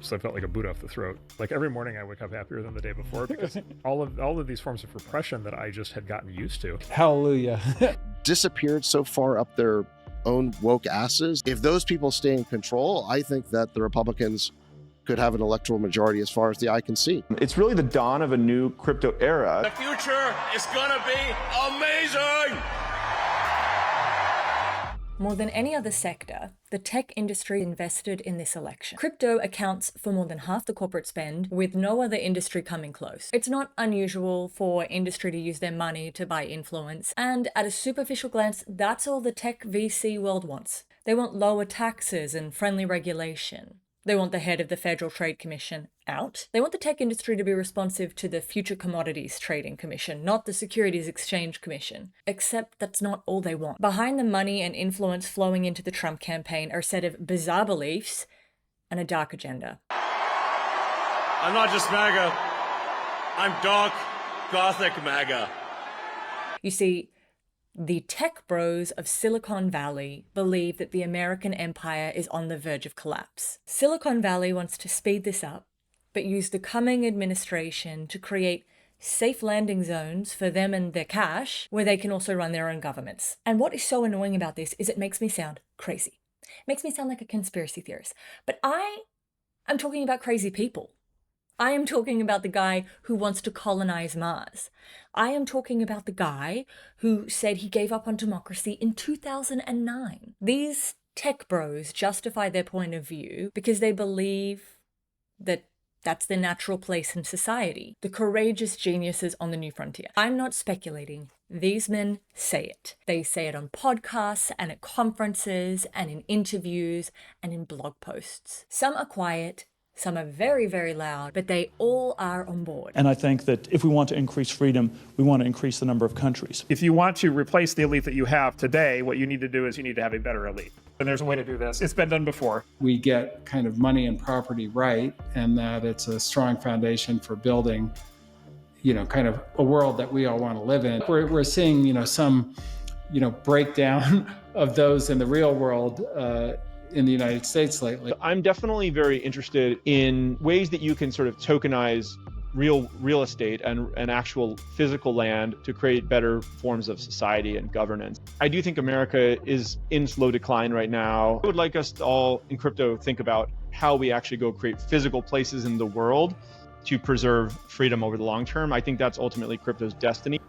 So I felt like a boot off the throat. Like every morning I wake up happier than the day before because all of these forms of repression that I just had gotten used to. Hallelujah. Disappeared so far up their own woke asses. If those people stay in control, I think that the Republicans could have an electoral majority as far as the eye can see. It's really the dawn of a new crypto era. The future is gonna be amazing! More than any other sector, the tech industry invested in this election. Crypto accounts for more than half the corporate spend, with no other industry coming close. It's not unusual for industry to use their money to buy influence, and at a superficial glance, that's all the tech VC world wants. They want lower taxes and friendly regulation. They want the head of the Federal Trade Commission out. They want the tech industry to be responsive to the Future Commodities Trading Commission, not the Securities Exchange Commission. Except that's not all they want. Behind the money and influence flowing into the Trump campaign are a set of bizarre beliefs and a dark agenda. I'm not just MAGA. I'm dark, gothic MAGA. You see, the tech bros of Silicon Valley believe that the American empire is on the verge of collapse. Silicon Valley wants to speed this up, but use the coming administration to create safe landing zones for them and their cash, where they can also run their own governments. And what is so annoying about this is it makes me sound crazy. It makes me sound like a conspiracy theorist. But I'm talking about crazy people. I am talking about the guy who wants to colonize Mars. I am talking about the guy who said he gave up on democracy in 2009. These tech bros justify their point of view because they believe that that's the natural place in society. The courageous geniuses on the new frontier. I'm not speculating. These men say it. They say it on podcasts and at conferences and in interviews and in blog posts. Some are quiet. Some are very, very loud, but they all are on board. And I think that if we want to increase freedom, we want to increase the number of countries. If you want to replace the elite that you have today, what you need to do is you need to have a better elite. And there's a way to do this. It's been done before. We get kind of money and property right, and that it's a strong foundation for building, kind of a world that we all want to live in. We're seeing, some, breakdown of those in the real world in the United States lately. I'm definitely very interested in ways that you can sort of tokenize real estate and actual physical land to create better forms of society and governance. I do think America is in slow decline right now. I would like us to all in crypto think about how we actually go create physical places in the world to preserve freedom over the long term. I think that's ultimately crypto's destiny.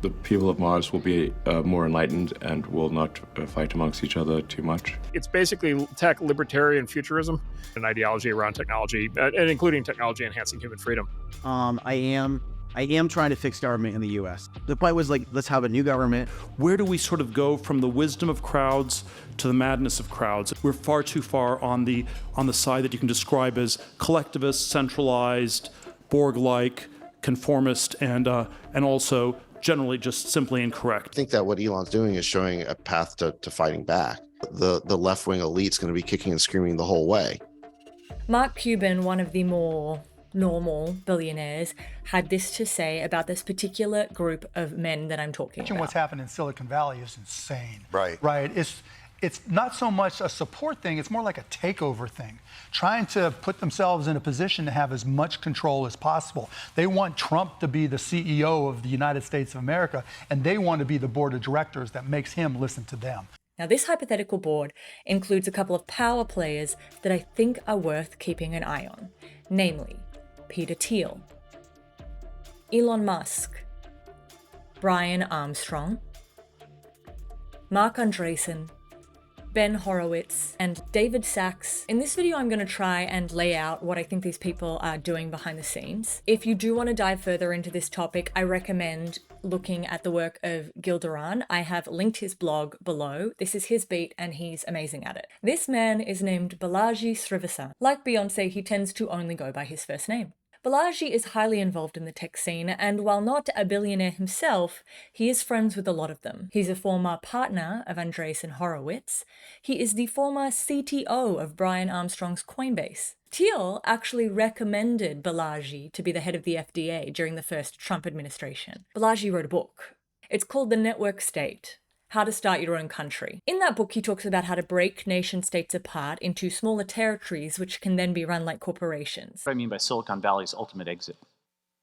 The people of Mars will be more enlightened and will not fight amongst each other too much. It's basically tech libertarian futurism, an ideology around technology, and including technology enhancing human freedom. I am trying to fix government in the U.S. The point was let's have a new government. Where do we sort of go from the wisdom of crowds to the madness of crowds? We're far too far on the side that you can describe as collectivist, centralized, Borg-like, conformist, and also generally just simply incorrect. I think that what Elon's doing is showing a path to fighting back. The left-wing elite's going to be kicking and screaming the whole way. Mark Cuban, one of the more normal billionaires, had this to say about this particular group of men that I'm talking about. What's happened in Silicon Valley is insane. Right. It's not so much a support thing, it's more like a takeover thing, trying to put themselves in a position to have as much control as possible. They want Trump to be the CEO of the United States of America, and they want to be the board of directors that makes him listen to them. Now, this hypothetical board includes a couple of power players that I think are worth keeping an eye on, namely Peter Thiel, Elon Musk, Brian Armstrong, Marc Andressen, Ben Horowitz, and David Sachs. In this video, I'm going to try and lay out what I think these people are doing behind the scenes. If you do want to dive further into this topic, I recommend looking at the work of Gil Duran. I have linked his blog below. This is his beat, and he's amazing at it. This man is named Balaji Srinivasan. Like Beyonce, he tends to only go by his first name. Balaji is highly involved in the tech scene, and while not a billionaire himself, he is friends with a lot of them. He's a former partner of Andreessen Horowitz. He is the former CTO of Brian Armstrong's Coinbase. Thiel actually recommended Balaji to be the head of the FDA during the first Trump administration. Balaji wrote a book. It's called The Network State: How to Start Your Own Country. In that book, he talks about how to break nation states apart into smaller territories, which can then be run like corporations. What I mean by Silicon Valley's ultimate exit.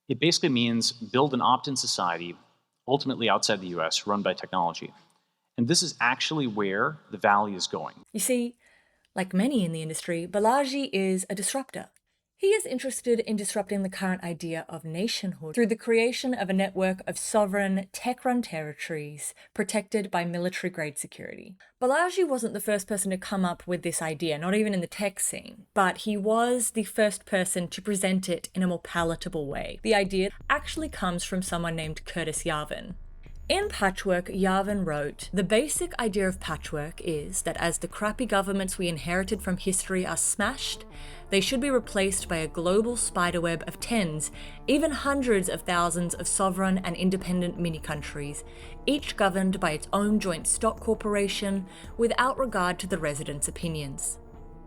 It basically means build an opt-in society, ultimately outside the US, run by technology. And this is actually where the Valley is going. You see, like many in the industry, Balaji is a disruptor. He is interested in disrupting the current idea of nationhood through the creation of a network of sovereign, tech-run territories protected by military-grade security. Balaji wasn't the first person to come up with this idea, not even in the tech scene, but he was the first person to present it in a more palatable way. The idea actually comes from someone named Curtis Yarvin. In Patchwork, Yarvin wrote, "The basic idea of patchwork is that as the crappy governments we inherited from history are smashed, they should be replaced by a global spiderweb of tens, even hundreds of thousands of sovereign and independent mini-countries, each governed by its own joint stock corporation without regard to the residents' opinions."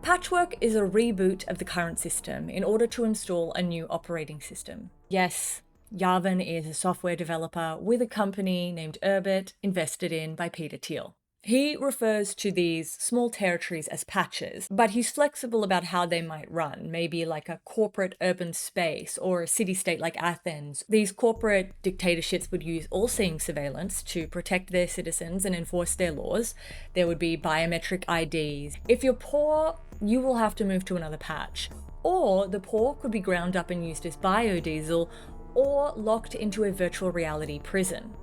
Patchwork is a reboot of the current system in order to install a new operating system. Yes, Yarvin is a software developer with a company named Urbit, invested in by Peter Thiel. He refers to these small territories as patches, but he's flexible about how they might run, maybe like a corporate urban space or a city-state like Athens. These corporate dictatorships would use all-seeing surveillance to protect their citizens and enforce their laws. There would be biometric IDs. If you're poor, you will have to move to another patch. Or the poor could be ground up and used as biodiesel, or locked into a virtual reality prison.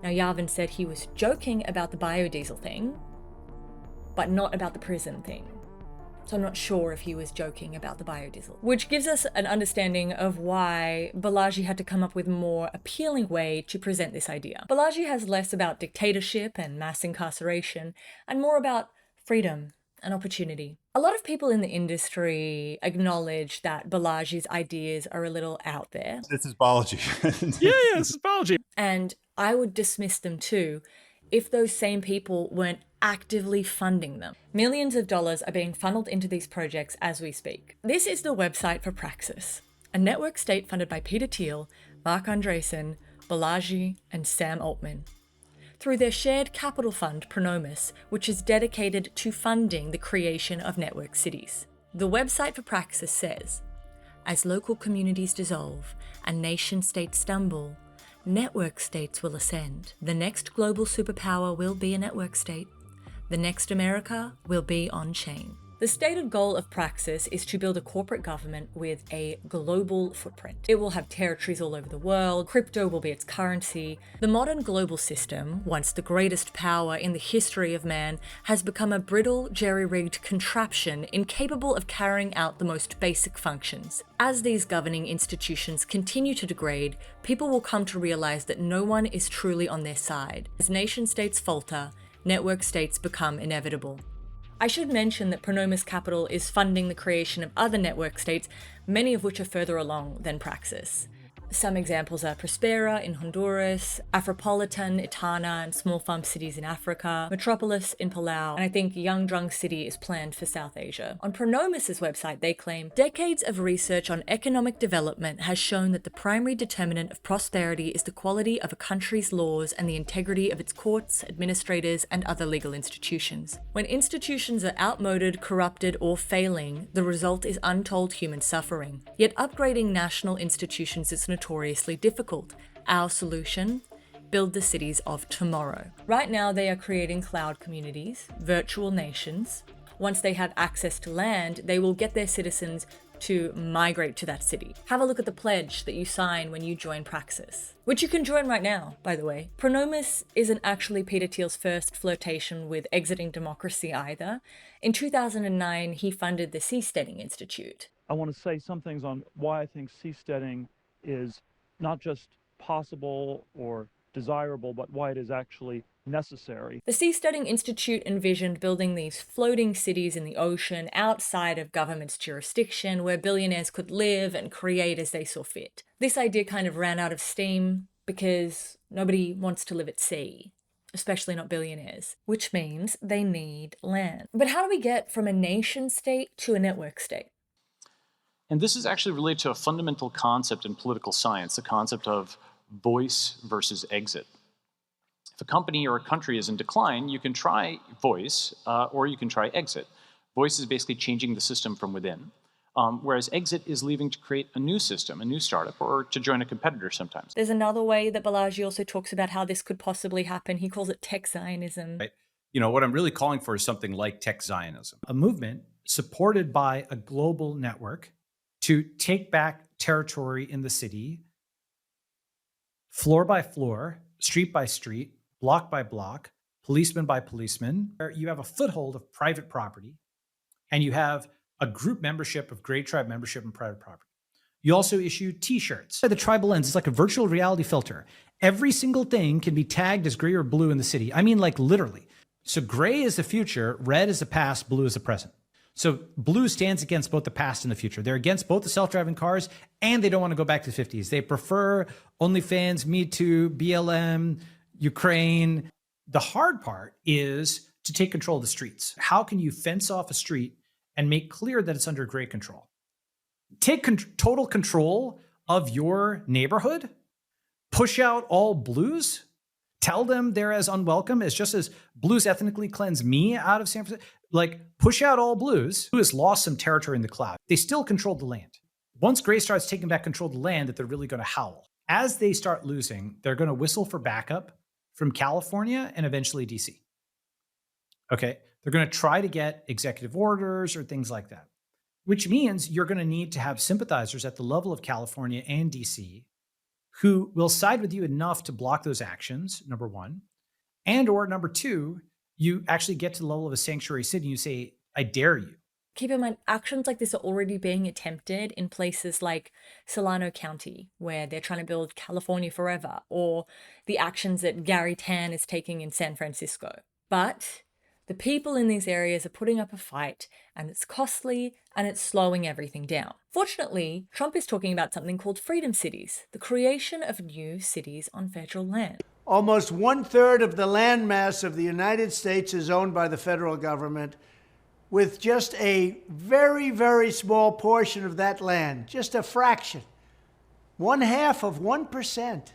Now, Yarvin said he was joking about the biodiesel thing, but not about the prison thing. So I'm not sure if he was joking about the biodiesel. Which gives us an understanding of why Balaji had to come up with a more appealing way to present this idea. Balaji has less about dictatorship and mass incarceration, and more about freedom and opportunity. A lot of people in the industry acknowledge that Balaji's ideas are a little out there. This is Balaji. Yeah, this is Balaji. And I would dismiss them too if those same people weren't actively funding them. Millions of dollars are being funneled into these projects as we speak. This is the website for Praxis, a network state funded by Peter Thiel, Marc Andressen, Balaji, and Sam Altman, through their shared capital fund, Pronomos, which is dedicated to funding the creation of network cities. The website for Praxis says, "As local communities dissolve and nation-states stumble, network states will ascend. The next global superpower will be a network state. The next America will be on-chain." The stated goal of Praxis is to build a corporate government with a global footprint. It will have territories all over the world, crypto will be its currency. The modern global system, once the greatest power in the history of man, has become a brittle, jerry-rigged contraption incapable of carrying out the most basic functions. As these governing institutions continue to degrade, people will come to realize that no one is truly on their side. As nation-states falter, network states become inevitable. I should mention that Pronomos Capital is funding the creation of other network states, many of which are further along than Praxis. Some examples are Prospera in Honduras, Afropolitan, Etana, and small farm cities in Africa, Metropolis in Palau, and I think Yangdrung City is planned for South Asia. On Pronomos' website, they claim, "Decades of research on economic development has shown that the primary determinant of prosperity is the quality of a country's laws and the integrity of its courts, administrators, and other legal institutions. When institutions are outmoded, corrupted, or failing, the result is untold human suffering. Yet upgrading national institutions is notoriously difficult. Our solution? Build the cities of tomorrow." Right now, they are creating cloud communities, virtual nations. Once they have access to land, they will get their citizens to migrate to that city. Have a look at the pledge that you sign when you join Praxis, which you can join right now, by the way. Pronomos isn't actually Peter Thiel's first flirtation with exiting democracy either. In 2009, he funded the Seasteading Institute. I want to say some things on why I think seasteading is not just possible or desirable, but why it is actually necessary. The Seasteading Institute envisioned building these floating cities in the ocean outside of government's jurisdiction where billionaires could live and create as they saw fit. This idea kind of ran out of steam because nobody wants to live at sea, especially not billionaires, which means they need land. But how do we get from a nation state to a network state? And this is actually related to a fundamental concept in political science, the concept of voice versus exit. If a company or a country is in decline, you can try voice or you can try exit. Voice is basically changing the system from within, whereas exit is leaving to create a new system, a new startup, or to join a competitor sometimes. There's another way that Balaji also talks about how this could possibly happen. He calls it tech Zionism. Right. What I'm really calling for is something like tech Zionism, a movement supported by a global network to take back territory in the city, floor by floor, street by street, block by block, policeman by policeman. You have a foothold of private property, and you have a group membership of Great Tribe membership and private property. You also issue t-shirts. The tribal lens is like a virtual reality filter. Every single thing can be tagged as gray or blue in the city. I mean, like literally. So gray is the future, red is the past, blue is the present. So blue stands against both the past and the future. They're against both the self-driving cars, and they don't want to go back to the 50s. They prefer OnlyFans, Me Too, BLM, Ukraine. The hard part is to take control of the streets. How can you fence off a street and make clear that it's under great control? Take total control of your neighborhood, push out all blues, tell them they're as unwelcome as just as blues ethnically cleanse me out of San Francisco. Like, push out all blues, who has lost some territory in the cloud. They still control the land. Once gray starts taking back control of the land, that they're really going to howl. As they start losing, they're going to whistle for backup from California and eventually DC. Okay, they're going to try to get executive orders or things like that, which means you're going to need to have sympathizers at the level of California and DC who will side with you enough to block those actions, number one. And or number two, you actually get to the level of a sanctuary city and you say, I dare you. Keep in mind, actions like this are already being attempted in places like Solano County, where they're trying to build California forever, or the actions that Gary Tan is taking in San Francisco. But the people in these areas are putting up a fight, and it's costly, and it's slowing everything down. Fortunately, Trump is talking about something called freedom cities, the creation of new cities on federal land. Almost 1/3 of the land mass of the United States is owned by the federal government, with just a very, very small portion of that land, just a fraction, 1/2 of 1%.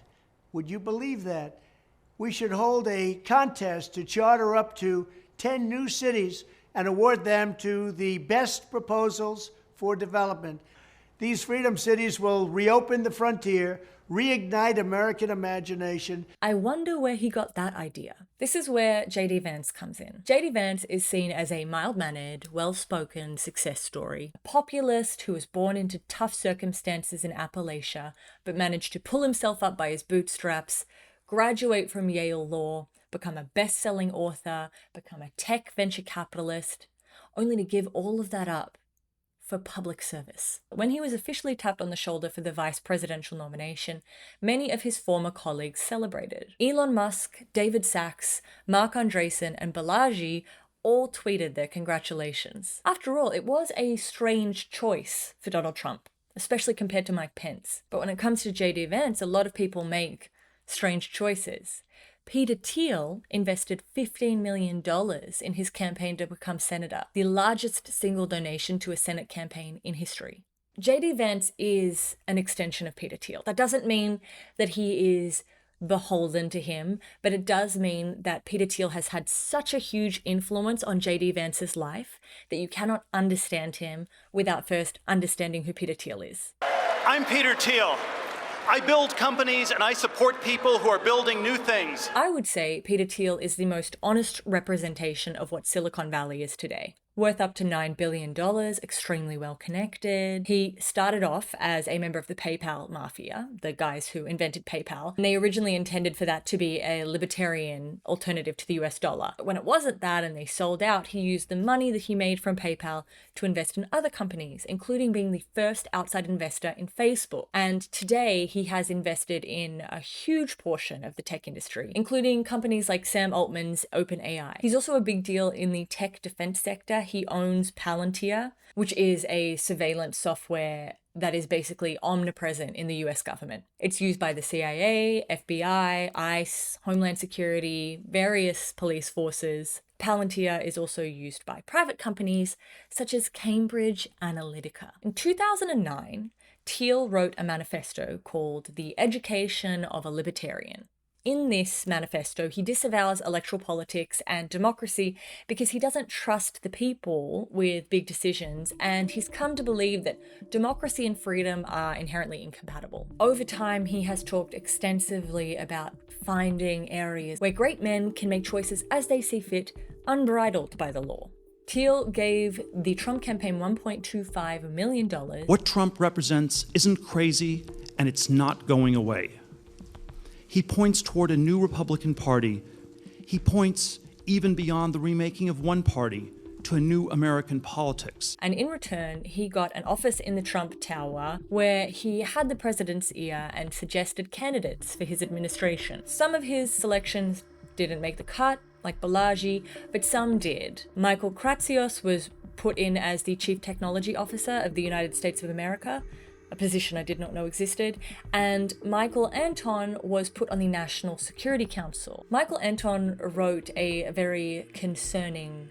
Would you believe that? We should hold a contest to charter up to 10 new cities and award them to the best proposals for development. These freedom cities will reopen the frontier, reignite American imagination. I wonder where he got that idea. This is where JD Vance comes in. JD Vance is seen as a mild-mannered, well-spoken success story, a populist who was born into tough circumstances in Appalachia, but managed to pull himself up by his bootstraps, graduate from Yale Law, become a best-selling author, become a tech venture capitalist, only to give all of that up for public service. When he was officially tapped on the shoulder for the vice presidential nomination, many of his former colleagues celebrated. Elon Musk, David Sachs, Marc Andressen, and Balaji all tweeted their congratulations. After all, it was a strange choice for Donald Trump, especially compared to Mike Pence. But when it comes to JD Vance, a lot of people make strange choices. Peter Thiel invested $15 million in his campaign to become senator, the largest single donation to a Senate campaign in history. JD Vance is an extension of Peter Thiel. That doesn't mean that he is beholden to him, but it does mean that Peter Thiel has had such a huge influence on JD Vance's life that you cannot understand him without first understanding who Peter Thiel is. I'm Peter Thiel. I build companies and I support people who are building new things. I would say Peter Thiel is the most honest representation of what Silicon Valley is today. Worth up to $9 billion, extremely well connected. He started off as a member of the PayPal mafia, the guys who invented PayPal, and they originally intended for that to be a libertarian alternative to the US dollar. But when it wasn't that and they sold out, he used the money that he made from PayPal to invest in other companies, including being the first outside investor in Facebook. And today he has invested in a huge portion of the tech industry, including companies like Sam Altman's OpenAI. He's also a big deal in the tech defense sector. He owns Palantir, which is a surveillance software that is basically omnipresent in the US government. It's used by the CIA, FBI, ICE, Homeland Security, various police forces. Palantir is also used by private companies such as Cambridge Analytica. In 2009, Thiel wrote a manifesto called The Education of a Libertarian. In this manifesto, he disavows electoral politics and democracy because he doesn't trust the people with big decisions, and he's come to believe that democracy and freedom are inherently incompatible. Over time, he has talked extensively about finding areas where great men can make choices as they see fit, unbridled by the law. Thiel gave the Trump campaign $1.25 million. What Trump represents isn't crazy, and it's not going away. He points toward a new Republican Party. He points even beyond the remaking of one party to a new American politics. And in return, he got an office in the Trump Tower where he had the president's ear and suggested candidates for his administration. Some of his selections didn't make the cut, like Balaji, but some did. Michael Kratsios was put in as the Chief Technology Officer of the United States of America, a position I did not know existed, and Michael Anton was put on the National Security Council. Michael Anton wrote a very concerning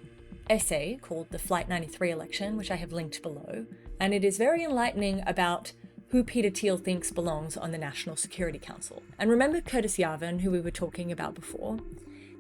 essay called The Flight 93 Election, which I have linked below, and it is very enlightening about who Peter Thiel thinks belongs on the National Security Council. And remember Curtis Yarvin, who we were talking about before?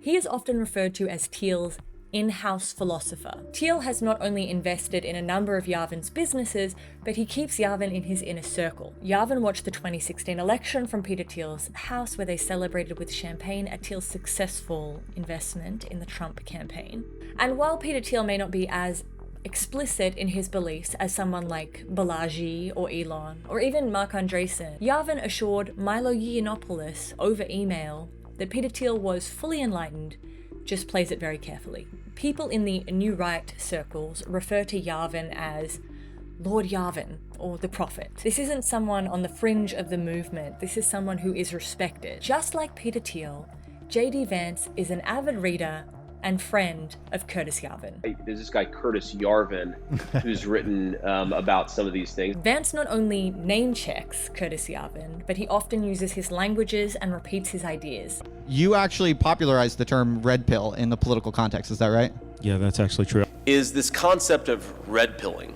He is often referred to as Thiel's in-house philosopher. Thiel has not only invested in a number of Yarvin's businesses, but he keeps Yarvin in his inner circle. Yarvin watched the 2016 election from Peter Thiel's house, where they celebrated with champagne at Thiel's successful investment in the Trump campaign. And while Peter Thiel may not be as explicit in his beliefs as someone like Balaji or Elon, or even Marc Andressen, Yarvin assured Milo Yiannopoulos over email that Peter Thiel was fully enlightened, just plays it very carefully. People in the New Right circles refer to Yarvin as Lord Yarvin or the Prophet. This isn't someone on the fringe of the movement, this is someone who is respected. Just like Peter Thiel, JD Vance is an avid reader and friend of Curtis Yarvin. There's this guy, Curtis Yarvin, who's written about some of these things. Vance not only name checks Curtis Yarvin, but he often uses his languages and repeats his ideas. You actually popularized the term red pill in the political context, is that right? Yeah, that's actually true. Is this concept of red pilling.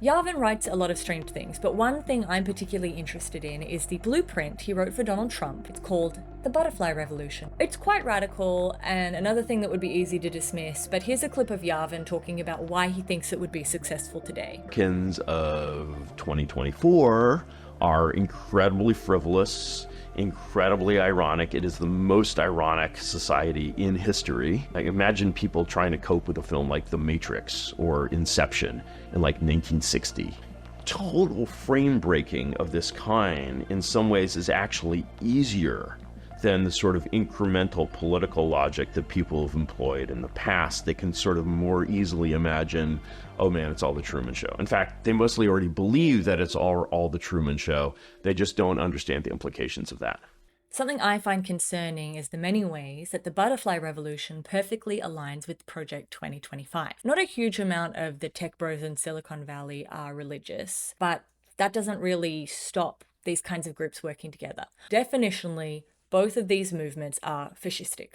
Yarvin writes a lot of strange things, but one thing I'm particularly interested in is the blueprint he wrote for Donald Trump. It's called The Butterfly Revolution. It's quite radical and another thing that would be easy to dismiss, but here's a clip of Yarvin talking about why he thinks it would be successful today. Americans of 2024 are incredibly frivolous, incredibly ironic. It is the most ironic society in history. I imagine people trying to cope with a film like The Matrix or Inception in like 1960. Total frame breaking of this kind in some ways is actually easier than the sort of incremental political logic that people have employed in the past. They can sort of more easily imagine, oh man, it's all the Truman Show. In fact, they mostly already believe that it's all the Truman Show. They just don't understand the implications of that. Something I find concerning is the many ways that the Butterfly Revolution perfectly aligns with Project 2025. Not a huge amount of the tech bros in Silicon Valley are religious, but that doesn't really stop these kinds of groups working together. Definitionally, both of these movements are fascistic.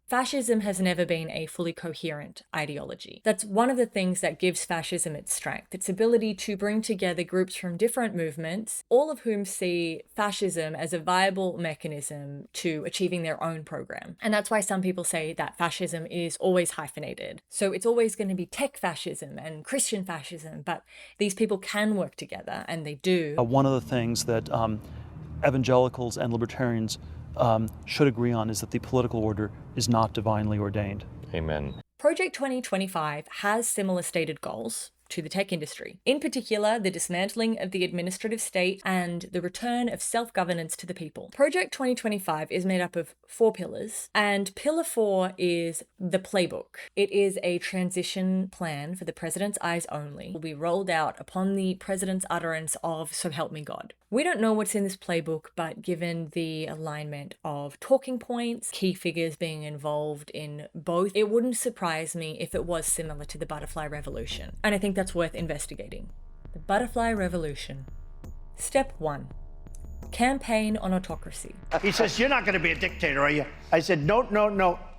Fascism has never been a fully coherent ideology. That's one of the things that gives fascism its strength, its ability to bring together groups from different movements, all of whom see fascism as a viable mechanism to achieving their own program. And that's why some people say that fascism is always hyphenated. So it's always going to be tech fascism and Christian fascism, but these people can work together, and they do. One of the things that evangelicals and libertarians should agree on is that the political order is not divinely ordained. Amen. Project 2025 has similar stated goals to the tech industry. In particular, the dismantling of the administrative state and the return of self-governance to the people. Project 2025 is made up of 4 pillars, and Pillar 4 is the playbook. It is a transition plan for the president's eyes only. It will be rolled out upon the president's utterance of "So help me God." We don't know what's in this playbook, but given the alignment of talking points, key figures being involved in both, it wouldn't surprise me if it was similar to the Butterfly Revolution. And I think that's worth investigating. The Butterfly Revolution. Step 1. Campaign on autocracy. He says, "You're not going to be a dictator, are you?" I said, no,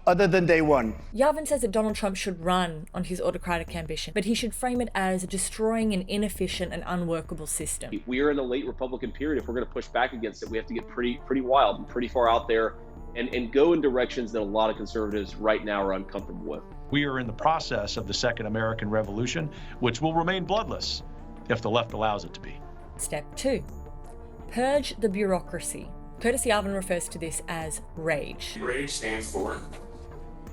other than day one. Yarvin says that Donald Trump should run on his autocratic ambition, but he should frame it as destroying an inefficient and unworkable system. We are in the late Republican period. If we're going to push back against it, we have to get pretty wild and pretty far out there and go in directions that a lot of conservatives right now are uncomfortable with. We are in the process of the Second American Revolution, which will remain bloodless if the left allows it to be. Step 2. Purge the bureaucracy. Curtis Yarvin refers to this as rage. Rage stands for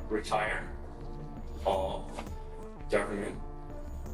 retire all government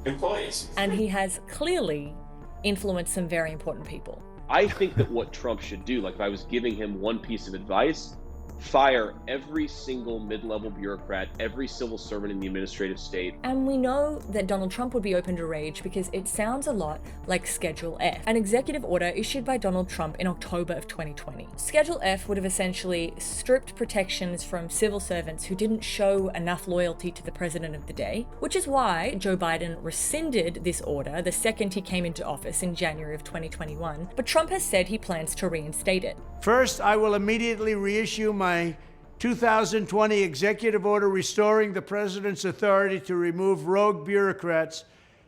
employees. And he has clearly influenced some very important people. I think that what Trump should do, like if I was giving him one piece of advice, fire every single mid-level bureaucrat, every civil servant in the administrative state. And we know that Donald Trump would be open to rage because it sounds a lot like Schedule F, an executive order issued by Donald Trump in October of 2020. Schedule F would have essentially stripped protections from civil servants who didn't show enough loyalty to the president of the day, which is why Joe Biden rescinded this order the second he came into office in January of 2021, but Trump has said he plans to reinstate it. First, I will immediately reissue my 2020 executive order restoring the president's authority to remove rogue bureaucrats,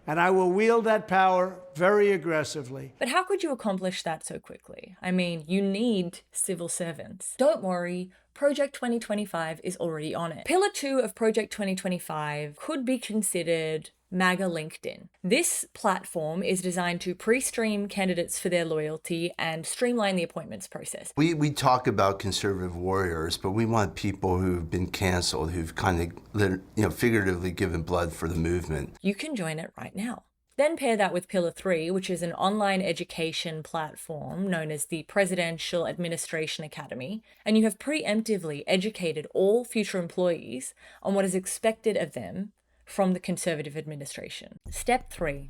and I will wield that power very aggressively. But how could you accomplish that so quickly? I mean, you need civil servants. Don't worry, Project 2025 is already on it. Pillar 2 of Project 2025 could be considered MAGA LinkedIn. This platform is designed to pre-stream candidates for their loyalty and streamline the appointments process. We talk about conservative warriors, but we want people who've been canceled, who've kind of, figuratively given blood for the movement. You can join it right now. Then pair that with Pillar 3, which is an online education platform known as the Presidential Administration Academy, and you have preemptively educated all future employees on what is expected of them from the conservative administration. Step 3.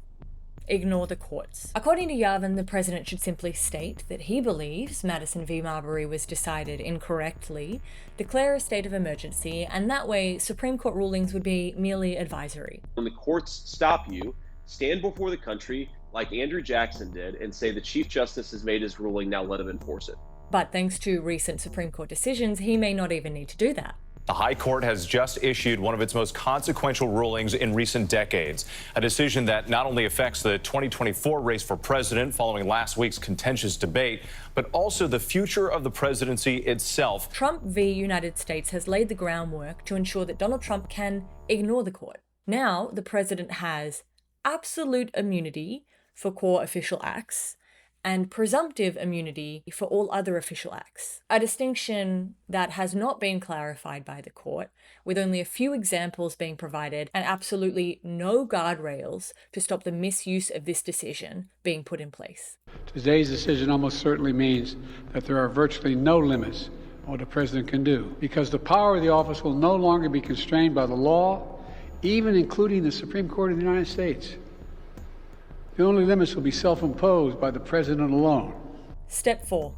Ignore the courts. According to Yarvin, the president should simply state that he believes Madison v. Marbury was decided incorrectly, declare a state of emergency, and that way Supreme Court rulings would be merely advisory. When the courts stop you, stand before the country like Andrew Jackson did and say the Chief Justice has made his ruling, now let him enforce it. But thanks to recent Supreme Court decisions, he may not even need to do that. The High Court has just issued one of its most consequential rulings in recent decades, a decision that not only affects the 2024 race for president following last week's contentious debate, but also the future of the presidency itself. Trump v. United States has laid the groundwork to ensure that Donald Trump can ignore the court. Now, the president has absolute immunity for core official acts and presumptive immunity for all other official acts, a distinction that has not been clarified by the court, with only a few examples being provided and absolutely no guardrails to stop the misuse of this decision being put in place. Today's decision almost certainly means that there are virtually no limits on what the president can do, because the power of the office will no longer be constrained by the law, even including the Supreme Court of the United States. The only limits will be self-imposed by the president alone. Step 4.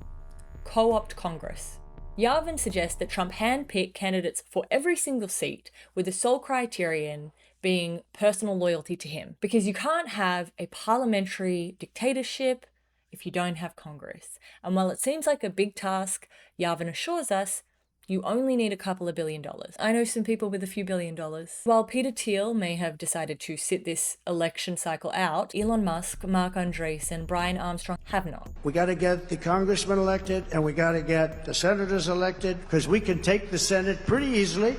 Co-opt Congress. Yarvin suggests that Trump handpick candidates for every single seat, with the sole criterion being personal loyalty to him. Because you can't have a parliamentary dictatorship if you don't have Congress. And while it seems like a big task, Yarvin assures us you only need a couple of $1 billion. I know some people with a few $1 billion. While Peter Thiel may have decided to sit this election cycle out, Elon Musk, Marc Andressen, and Brian Armstrong have not. We got to get the congressmen elected and we got to get the senators elected, because we can take the Senate pretty easily.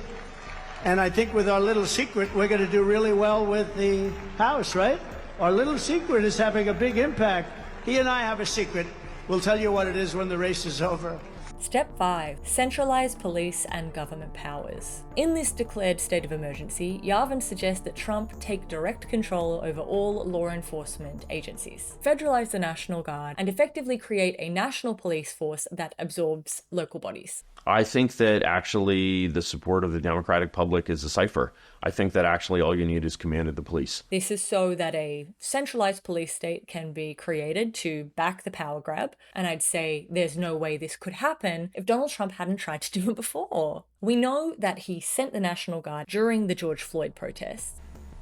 And I think with our little secret, we're going to do really well with the House, right? Our little secret is having a big impact. He and I have a secret. We'll tell you what it is when the race is over. Step 5. Centralise police and government powers. In this declared state of emergency, Yarvin suggests that Trump take direct control over all law enforcement agencies, federalise the National Guard, and effectively create a national police force that absorbs local bodies. I think that actually the support of the Democratic public is a cipher. I think that actually all you need is command of the police. This is so that a centralized police state can be created to back the power grab, and I'd say there's no way this could happen if Donald Trump hadn't tried to do it before. We know that he sent the National Guard during the George Floyd protests.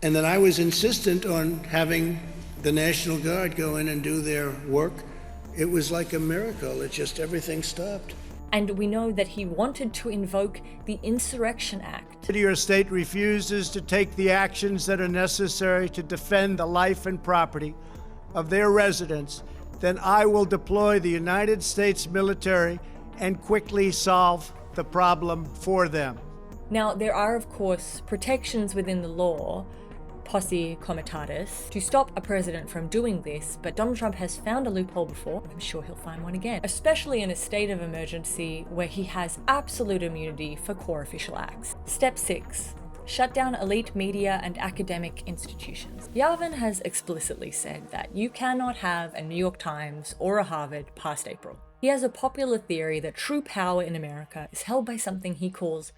And that I was insistent on having the National Guard go in and do their work. It was like a miracle. It just, everything stopped. And we know that he wanted to invoke the Insurrection Act. If your state refuses to take the actions that are necessary to defend the life and property of their residents, then I will deploy the United States military and quickly solve the problem for them. Now, there are, of course, protections within the law, posse comitatus, to stop a president from doing this, but Donald Trump has found a loophole before, and I'm sure he'll find one again, especially in a state of emergency where he has absolute immunity for core official acts. Step 6. Shut down elite media and academic institutions. Yarvin has explicitly said that you cannot have a New York Times or a Harvard past April. He has a popular theory that true power in America is held by something he calls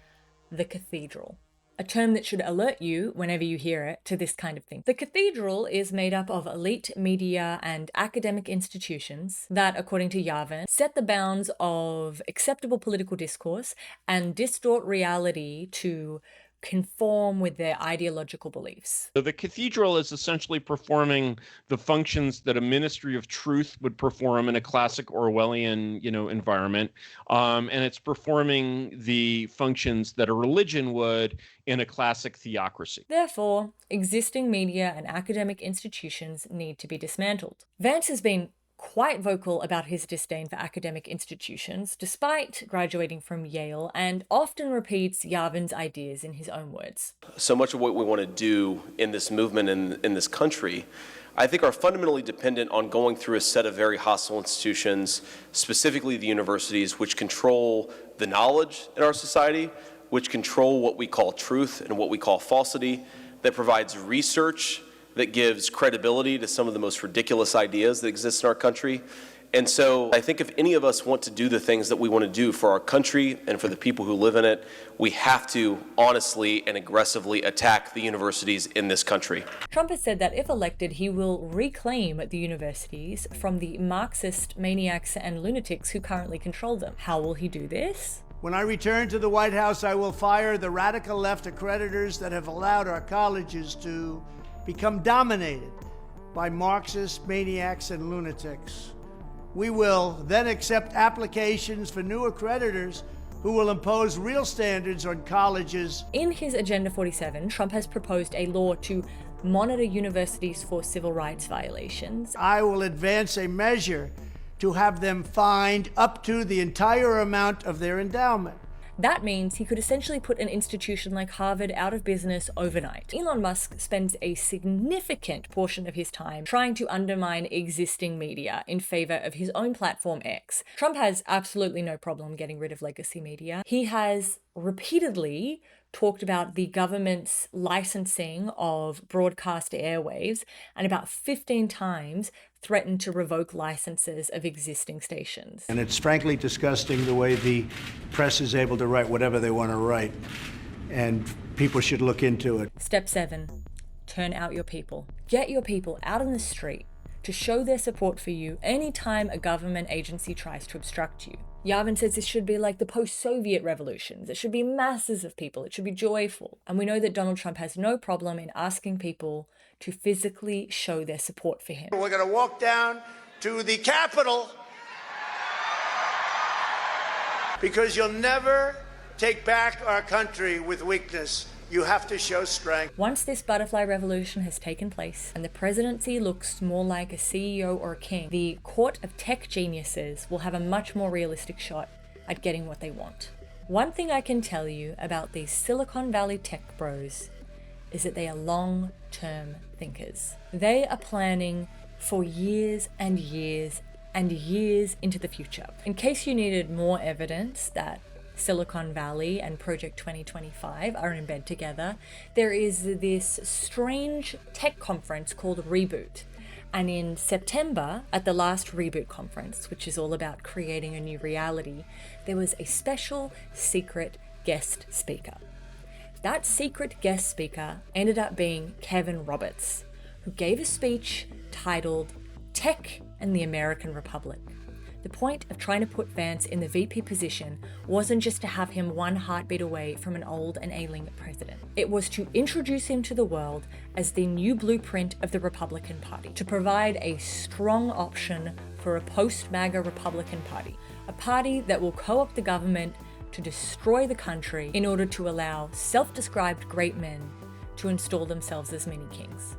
the cathedral, a term that should alert you, whenever you hear it, to this kind of thing. The cathedral is made up of elite media and academic institutions that, according to Yarvin, set the bounds of acceptable political discourse and distort reality to conform with their ideological beliefs. So the cathedral is essentially performing the functions that a ministry of truth would perform in a classic Orwellian, environment, and it's performing the functions that a religion would in a classic theocracy. Therefore, existing media and academic institutions need to be dismantled. Vance has been quite vocal about his disdain for academic institutions, despite graduating from Yale, and often repeats Yarvin's ideas in his own words. So much of what we want to do in this movement in this country, I think, are fundamentally dependent on going through a set of very hostile institutions, specifically the universities, which control the knowledge in our society, which control what we call truth and what we call falsity, that provides research that gives credibility to some of the most ridiculous ideas that exist in our country. And so I think if any of us want to do the things that we want to do for our country and for the people who live in it, we have to honestly and aggressively attack the universities in this country. Trump has said that if elected, he will reclaim the universities from the Marxist maniacs and lunatics who currently control them. How will he do this? When I return to the White House, I will fire the radical left accreditors that have allowed our colleges to become dominated by Marxist maniacs and lunatics. We will then accept applications for new accreditors who will impose real standards on colleges. In his Agenda 47, Trump has proposed a law to monitor universities for civil rights violations. I will advance a measure to have them fined up to the entire amount of their endowment. That means he could essentially put an institution like Harvard out of business overnight. Elon Musk spends a significant portion of his time trying to undermine existing media in favor of his own platform X. Trump has absolutely no problem getting rid of legacy media. He has repeatedly talked about the government's licensing of broadcast airwaves, and about 15 times threatened to revoke licenses of existing stations. And it's frankly disgusting the way the press is able to write whatever they want to write, and people should look into it. Step 7, turn out your people. Get your people out on the street to show their support for you anytime a government agency tries to obstruct you. Yarvin says this should be like the post-Soviet revolutions. It should be masses of people. It should be joyful. And we know that Donald Trump has no problem in asking people to physically show their support for him. We're going to walk down to the Capitol because you'll never take back our country with weakness. You have to show strength. Once this butterfly revolution has taken place and the presidency looks more like a CEO or a king, the court of tech geniuses will have a much more realistic shot at getting what they want. One thing I can tell you about these Silicon Valley tech bros is that they are long-term thinkers. They are planning for years and years and years into the future. In case you needed more evidence that Silicon Valley and Project 2025 are in bed together, there is this strange tech conference called Reboot. And in September, at the last Reboot conference, which is all about creating a new reality, there was a special secret guest speaker. That secret guest speaker ended up being Kevin Roberts, who gave a speech titled Tech and the American Republic. The point of trying to put Vance in the VP position wasn't just to have him one heartbeat away from an old and ailing president. It was to introduce him to the world as the new blueprint of the Republican Party, to provide a strong option for a post-MAGA Republican Party, a party that will co-opt the government to destroy the country in order to allow self-described great men to install themselves as mini kings.